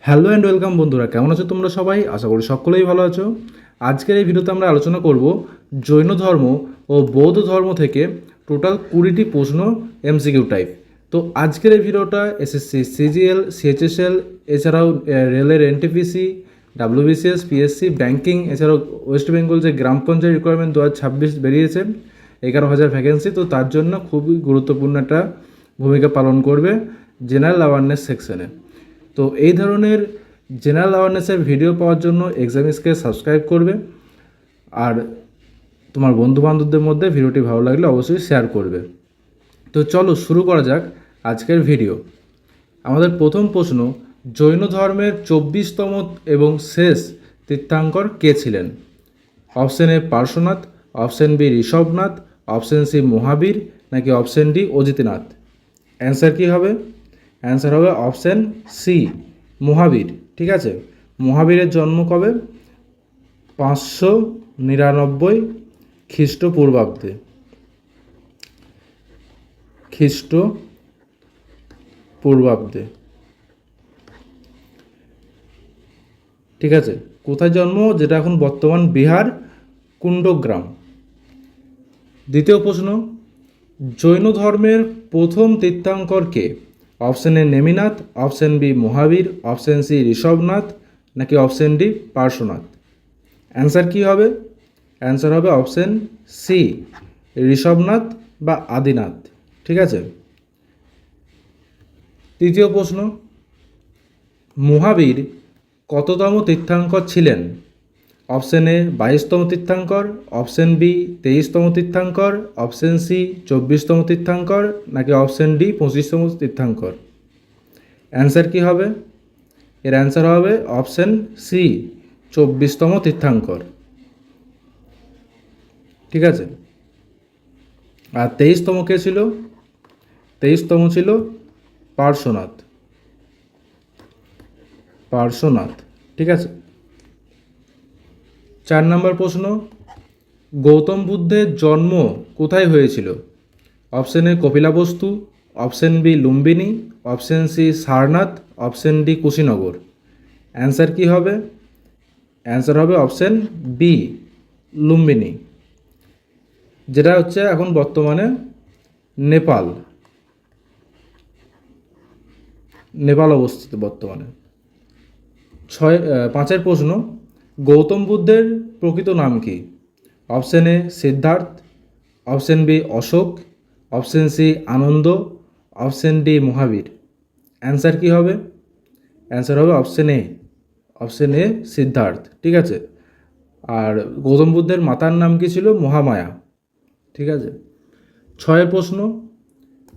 Hello and welcome বন্ধুরা, কেমন আছো তোমরা সবাই? আশা করি সকলেই ভালো আছো। আজকের এই ভিডিওতে আমরা আলোচনা করব জৈন ধর্ম ও বৌদ্ধ ধর্ম থেকে টোটাল 20টি প্রশ্ন এমসিকিউ টাইপ। তো আজকের এই ভিডিওটা এসএসসি সিজিএল, সিএইচএসএল, এছাড়াও রেলের এনটিপিসি, ডাব্লিউবিসিএস, পিএসসি, ব্যাংকিং, এছাড়াও ওয়েস্ট বেঙ্গল যে গ্রাম পঞ্চায়েত রিকোয়ারমেন্ট 2026 বেরিয়েছে 11,000 ভ্যাকেন্সি, তো তার জন্য খুবই গুরুত্বপূর্ণ একটা ভূমিকা পালন করবে জেনারেল অ্যাওয়ারনেস সেকশনে। তো এই ধরনের জেনারেল অ্যাওয়ারনেসের ভিডিও পাওয়ার জন্য এক্সামিসকে সাবস্ক্রাইব করবে, আর তোমার বন্ধুবান্ধবদের মধ্যে ভিডিওটি ভালো লাগলে অবশ্যই শেয়ার করবে। তো চলো শুরু করা যাক আজকের ভিডিও। আমাদের প্রথম প্রশ্ন, জৈন ধর্মের 24তম এবং শেষ তীর্থঙ্কর কে ছিলেন? Option A Parshvanath, option B Rishabhanath, option C Mahavir, নাকি অপশন ডি অজিতনাথ? অ্যান্সার কী হবে? অ্যান্সার হবে অপশন সি মহাবীর। ঠিক আছে, মহাবীরের জন্ম কবে? 599 খ্রিস্টপূর্বাব্দে। খ্রিস্টপূর্বাব্দে। ঠিক আছে, কোথায় জন্ম? যেটা এখন বর্তমান বিহার, কুণ্ডগ্রাম। দ্বিতীয় প্রশ্ন, জৈন ধর্মের প্রথম তীর্থঙ্কর কে? Option A Neminath, option B Mahavir, option C Rishabhanath, নাকি অপশন ডি পার্শ্বনাথ? অ্যান্সার কী হবে? অ্যান্সার হবে অপশন সি ঋষভনাথ বা আদিনাথ। ঠিক আছে। তৃতীয় প্রশ্ন, মহাবীর কততম তীর্থঙ্কর ছিলেন? অপশন এ 22তম তীর্থঙ্কর, অপশন বি 23তম তীর্থঙ্কর, অপশন সি 24তম তীর্থঙ্কর, নাকি অপশন ডি 25তম তীর্থঙ্কর? অ্যান্সার কী হবে? এর অ্যান্সার হবে অপশন সি 24তম তীর্থঙ্কর। ঠিক আছে। আর 23তম কে ছিল? 23তম ছিল পার্শ্বনাথ। পার্শ্বনাথ। ঠিক আছে। 4 নম্বর প্রশ্ন, গৌতম বুদ্ধের জন্ম কোথায় হয়েছিল? Option A Kapilavastu, option B Lumbini, option C Sarnath, option D Kushinagar? Answer কী হবে? অ্যান্সার হবে অপশন বি লুম্বিনী, যেটা হচ্ছে এখন বর্তমানে নেপাল অবস্থিত বর্তমানে। 5 প্রশ্ন, গৌতম বুদ্ধের প্রকৃত নাম কি? Option A Siddhartha, option B Ashoka, option C Ananda, option D Mahavir? Answer কী হবে? অ্যান্সার হবে অপশন এ সিদ্ধার্থ। ঠিক আছে। আর গৌতম বুদ্ধের মাতার নাম কি ছিল? মহামায়া। ঠিক আছে। 6 প্রশ্ন,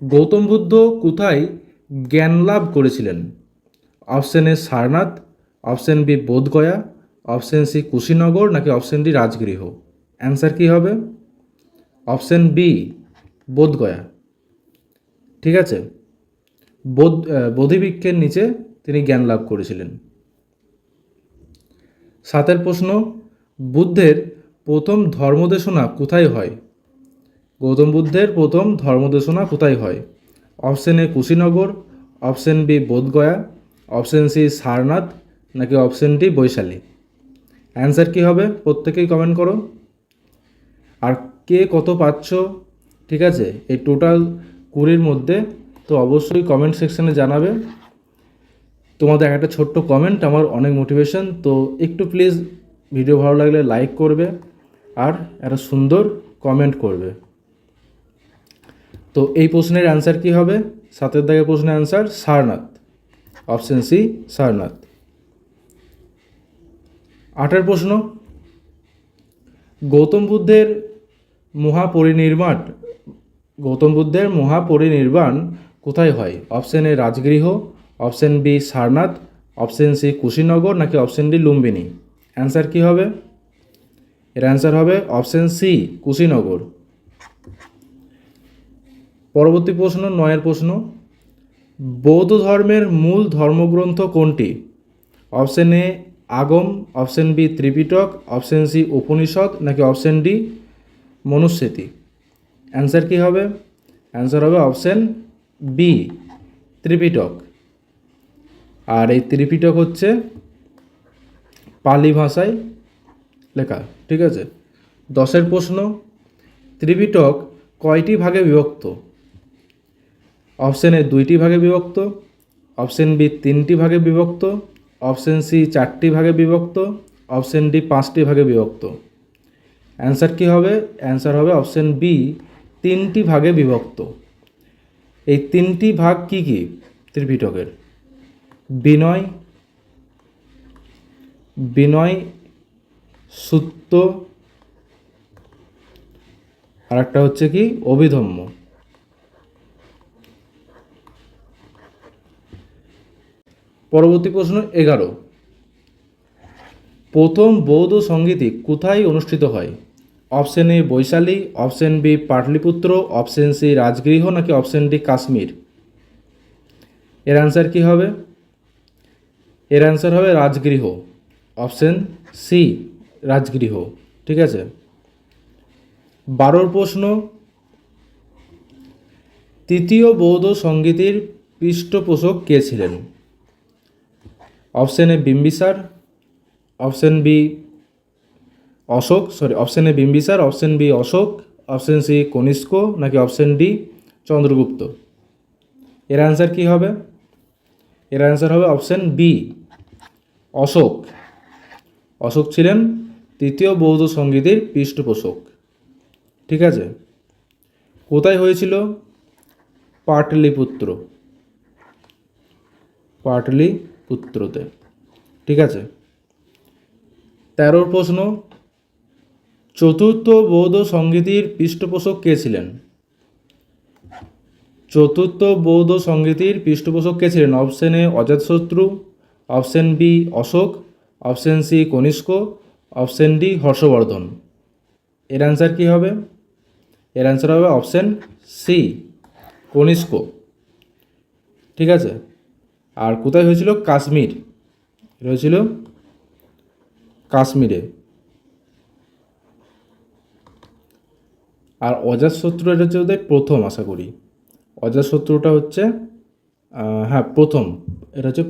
গৌতম বুদ্ধ কোথায় জ্ঞান লাভ করেছিলেন? Option A Sarnath, option B Bodhgaya, option C Kushinagar, নাকি অপশন ডি রাজগৃহ? অ্যান্সার কী হবে? Option B Bodhgaya. ঠিক আছে। বোধিবৃক্ষের নিচে তিনি জ্ঞান লাভ করেছিলেন। 7 প্রশ্ন, বুদ্ধের প্রথম ধর্মদেশনা কোথায় হয়? গৌতম বুদ্ধের প্রথম ধর্মদেশনা কোথায় হয়? Option A Kushinagar, option B Bodhgaya, option C Sarnath, নাকি অপশন ডি বৈশালী? অ্যান্সার কী হবে? প্রত্যেকেই কমেন্ট করো। আর কে কত পাচ্ছ, ঠিক আছে, এই টোটাল 20-র মধ্যে, তো অবশ্যই কমেন্ট সেকশানে জানাবে। তোমাদের একটা ছোট্ট কমেন্ট আমার অনেক মোটিভেশন। তো একটু প্লিজ ভিডিও ভালো লাগলে লাইক করবে আর একটা সুন্দর কমেন্ট করবে। তো এই প্রশ্নের অ্যান্সার কী হবে? 7 দাগের প্রশ্নের answer Sarnath, option C Sarnath. 8 প্রশ্ন, গৌতম বুদ্ধের মহাপরিনির্বাণ কোথায় হয়? Option A Rajgriha, option B Sarnath, option C Kushinagar, নাকি অপশন ডি লুম্বিনী? অ্যান্সার কী হবে? এর অ্যান্সার হবে অপশন সি কুশীনগর। পরবর্তী প্রশ্ন, 9 প্রশ্ন, বৌদ্ধ ধর্মের মূল ধর্মগ্রন্থ কোনটি? Option A Agama, option B Tripitaka, option C Upanishad, নাকি অপশন ডি মনুস্মৃতি? অ্যান্সার কী হবে? অ্যান্সার হবে অপশন বি ত্রিপিটক। আর এই ত্রিপিটক হচ্ছে পালি ভাষায় লেখা। ঠিক আছে। 10 প্রশ্ন, ত্রিপিটক কয়টি ভাগে বিভক্ত? অপশন এ 2টি ভাগে বিভক্ত, অপশন বি 3টি ভাগে বিভক্ত, অপশন সি 4টি ভাগে বিভক্ত, অপশন ডি 5টি ভাগে বিভক্ত। অ্যান্সার কী হবে? অ্যান্সার হবে অপশন বি 3টি ভাগে বিভক্ত। এই 3টি ভাগ কি কি ত্রিপিটকের? বিনয়, বিনয় সূত্র, আর একটা হচ্ছে কি অভিধম্য। পরবর্তী প্রশ্ন 11, প্রথম বৌদ্ধ সঙ্গীতি কোথায় অনুষ্ঠিত হয়? Option A Vaishali, option B Pataliputra, option C Rajgriha, নাকি অপশন ডি কাশ্মীর। এর অ্যান্সার কি হবে? এর অ্যান্সার হবে রাজগৃহ, অপশন সি রাজগৃহ। ঠিক আছে। 12 প্রশ্ন, তৃতীয় বৌদ্ধ সঙ্গীতির পৃষ্ঠপোষক কে ছিলেন? Option A Bimbisara, option B Ashoka, option A Bimbisara, option B Ashoka, option C Kanishka, নাকি অপশন ডি চন্দ্রগুপ্ত। এর অ্যান্সার কি হবে? এর অ্যান্সার হবে অপশন বি অশোক। অশোক ছিলেন তৃতীয় বৌদ্ধ সঙ্গীতের পৃষ্ঠপোষক। ঠিক আছে। কোথায় হয়েছিল? পাটলিপুত্র, পাটলিপুত্রতে। ঠিক আছে। 13 প্রশ্ন, চতুর্থ বৌদ্ধ সঙ্গীতির পৃষ্ঠপোষক কে ছিলেন? চতুর্থ বৌদ্ধ সঙ্গীতির পৃষ্ঠপোষক কে ছিলেন? Option A Ajatashatru, option B Ashoka, option C Kanishka, option D Harshavardhana. এর অ্যান্সার কী হবে? এর অ্যান্সার হবে অপশন সি কনিষ্ক। ঠিক আছে। আর কোথায় হয়েছিল? কাশ্মীর, এটা হয়েছিল কাশ্মীরে। আর অজাতশত্রু এটা হচ্ছে ওদের প্রথম, আশা করি অজাতশত্রুটা হচ্ছে হ্যাঁ প্রথম, এটা হচ্ছে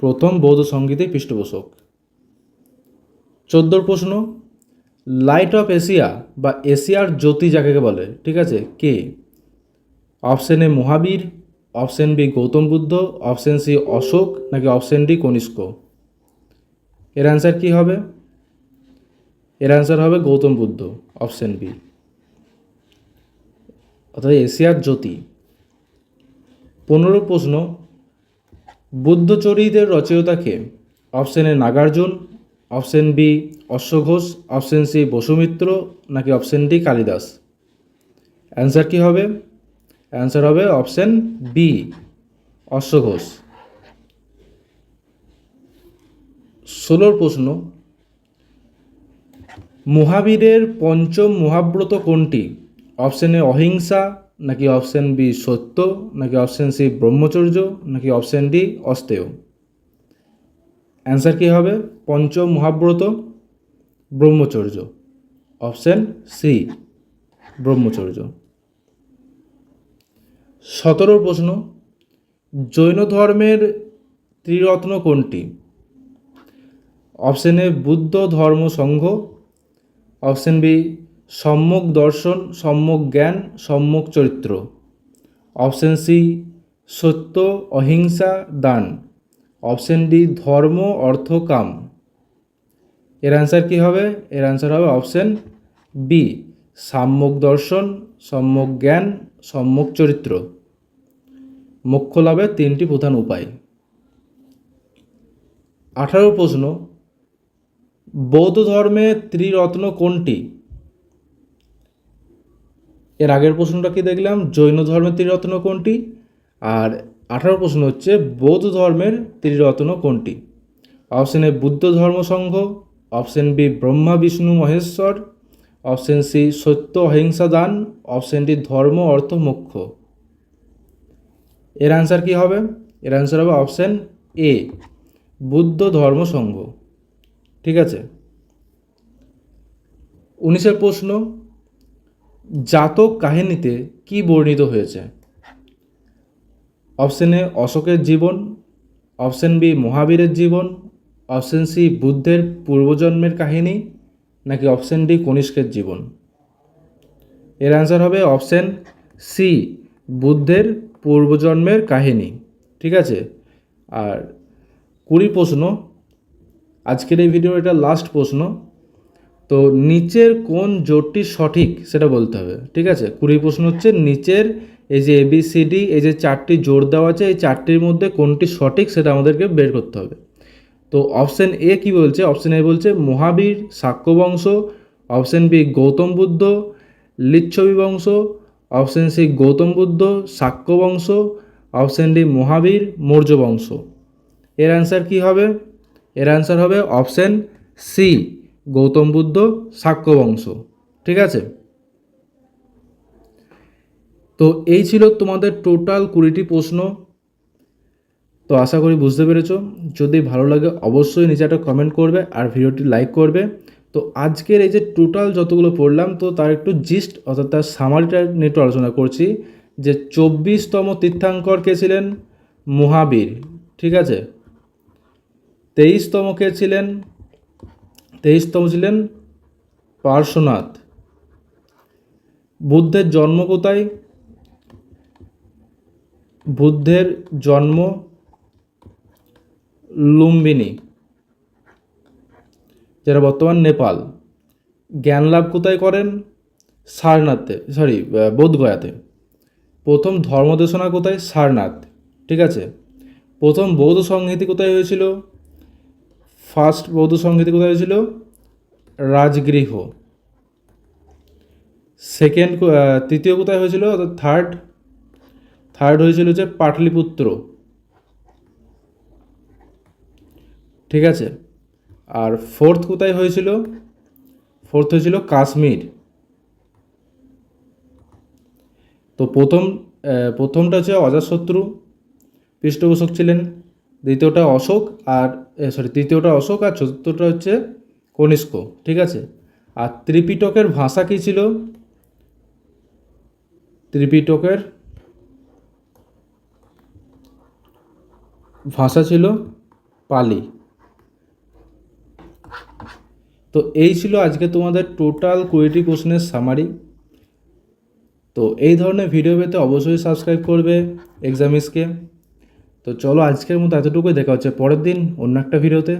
প্রথম বৌদ্ধ সঙ্গীতের পৃষ্ঠপোষক। 14 প্রশ্ন, লাইট অফ এশিয়া বা এশিয়ার জ্যোতি যাকে বলে, ঠিক আছে, কে? Option A Mahavir, option B Gautam Buddha, option C Ashoka, নাকি অপশন ডি কনিষ্ক। এর অ্যান্সার কী হবে? এর অ্যান্সার হবে গৌতম বুদ্ধ, অপশন বি, অর্থাৎ এশিয়ার জ্যোতি। 15 প্রশ্ন, বুদ্ধচরিতের রচয়িতাকে? Option A Nagarjuna, option B অশ্বঘোষ, অপশন সি বসুমিত্র, নাকি অপশন ডি কালিদাস। অ্যান্সার কী হবে? অ্যান্সার হবে অপশন বি অশ্বঘোষ। 16 প্রশ্ন, মহাবীরের পঞ্চম মহাব্রত কোনটি? অপশন এ অহিংসা, নাকি অপশন বি সত্য, নাকি অপশন সি ব্রহ্মচর্য, নাকি অপশন ডি অস্তেয়। অ্যান্সার কী হবে? পঞ্চম মহাব্রত ব্রহ্মচর্য, অপশন সি ব্রহ্মচর্য। 17 প্রশ্ন, জৈন ধর্মের ত্রিরত্ন কোনটি? অপশন এ বুদ্ধ ধর্ম সংঘ, অপশন বি সম্যক দর্শন, সম্যক জ্ঞান, সম্যক চরিত্র, অপশন সি সত্য অহিংসা দান, অপশন ডি ধর্ম অর্থ কাম। এর অ্যান্সার কী হবে? এর অ্যান্সার হবে অপশন বি সাম্যক দর্শন, সম্যক জ্ঞান, সম্যক চরিত্র। মোক্ষ লাভের 3টি প্রধান উপায়। 18 প্রশ্ন, বৌদ্ধ ধর্মের ত্রিরত্ন কোনটি? এর আগের প্রশ্নটা কি দেখলাম? জৈন ধর্মের ত্রিরত্ন কোনটি? আর 18 প্রশ্ন হচ্ছে বৌদ্ধ ধর্মের ত্রিরত্ন কোনটি? অপশন এ বুদ্ধ ধর্ম সংঘ, option B Brahma Vishnu Maheshwar, option C সত্য অহিংসা দান, অপশন ডি ধর্ম অর্থ মোক্ষ। এর অ্যান্সার কী হবে? এর অ্যান্সার হবে অপশন এ বুদ্ধ ধর্ম সংঘ। ঠিক আছে। 19 প্রশ্ন, জাতক কাহিনীতে কি বর্ণিত হয়েছে? অপশন এ অশোকের জীবন, অপশন বি মহাবীরের জীবন, অপশন সি বুদ্ধের পূর্বজন্মের কাহিনী, নাকি অপশন ডি কনিষ্কের জীবন? এর অ্যান্সার হবে অপশন সি বুদ্ধের পূর্বজন্মের কাহিনী। ঠিক আছে, আর 20 প্রশ্ন, আজকের এই ভিডিওর এটা লাস্ট প্রশ্ন। তো নিচের কোন জোটটি সঠিক সেটা বলতে হবে। ঠিক আছে, 20 প্রশ্ন হচ্ছে নিচের এই যে ABCD এই যে 4টি জোড় দেওয়া আছে, এই 4টির মধ্যে কোনটি সঠিক সেটা আমাদেরকে বের করতে হবে। তো অপশন এ কি বলছে? অপশন এ বলছে মহাবীর শাক্য বংশ, অপশন বি গৌতম বুদ্ধ লিচ্ছবি বংশ, অপশন সি গৌতম বুদ্ধ শাক্য বংশ, অপশন ডি মহাবীর মৌর্য বংশ। এর অ্যান্সার কি হবে? এর অ্যান্সার হবে অপশন সি গৌতম বুদ্ধ শাক্য বংশ। ঠিক আছে, তো এই ছিল তোমাদের টোটাল 20টি প্রশ্ন। তো আশা করি বুঝতে পেরেছো। যদি ভালো লাগে অবশ্যই নিচে একটা কমেন্ট করবে আর ভিডিওটি লাইক করবে। তো আজকের এই যে টোটাল যতগুলো পড়লাম, তো তার একটু জিস্ট অর্থাৎ তার সামারিটা নিয়ে একটু আলোচনা করছি। যে 24তম তীর্থঙ্কর কে ছিলেন? মহাবীর। ঠিক আছে, 23তম কে ছিলেন? 23তম ছিলেন পার্শ্বনাথ। বুদ্ধের জন্ম কোথায়? বুদ্ধের জন্ম লুম্বিনী, যেটা বর্তমান নেপাল। জ্ঞান লাভ কোথায় করেন? সারনাথে, বোধগয়াতে। প্রথম ধর্মদেশনা কোথায়? সারনাথ। ঠিক আছে, প্রথম বৌদ্ধ সংহিতি কোথায় হয়েছিল? ফার্স্ট বৌদ্ধ সংহিতি কোথায় হয়েছিল? রাজগৃহ। তৃতীয় কোথায় হয়েছিল? অর্থাৎ থার্ড হয়েছিল যে পাটলিপুত্র। ঠিক আছে, আর ফোর্থ কোথায় হয়েছিল? ফোর্থ হয়েছিল কাশ্মীর। তো প্রথমটা হচ্ছে অজাতশত্রু পৃষ্ঠপোষক ছিলেন, তৃতীয়টা অশোক আর চতুর্থটা হচ্ছে কনিষ্ক। ঠিক আছে, আর ত্রিপিটকের ভাষা কী ছিল? ত্রিপিটকের ভাষা ছিল পালি। তো এই ছিল আজকে তোমাদের টোটাল 20টি প্রশ্নের সামারি। তো এই ধরনের ভিডিও পেতে অবশ্যই সাবস্ক্রাইব করবে এক্সামিসকে। তো চলো আজকের মতো এতটুকুই, দেখা হচ্ছে পরের দিন অন্য একটা ভিডিওতে।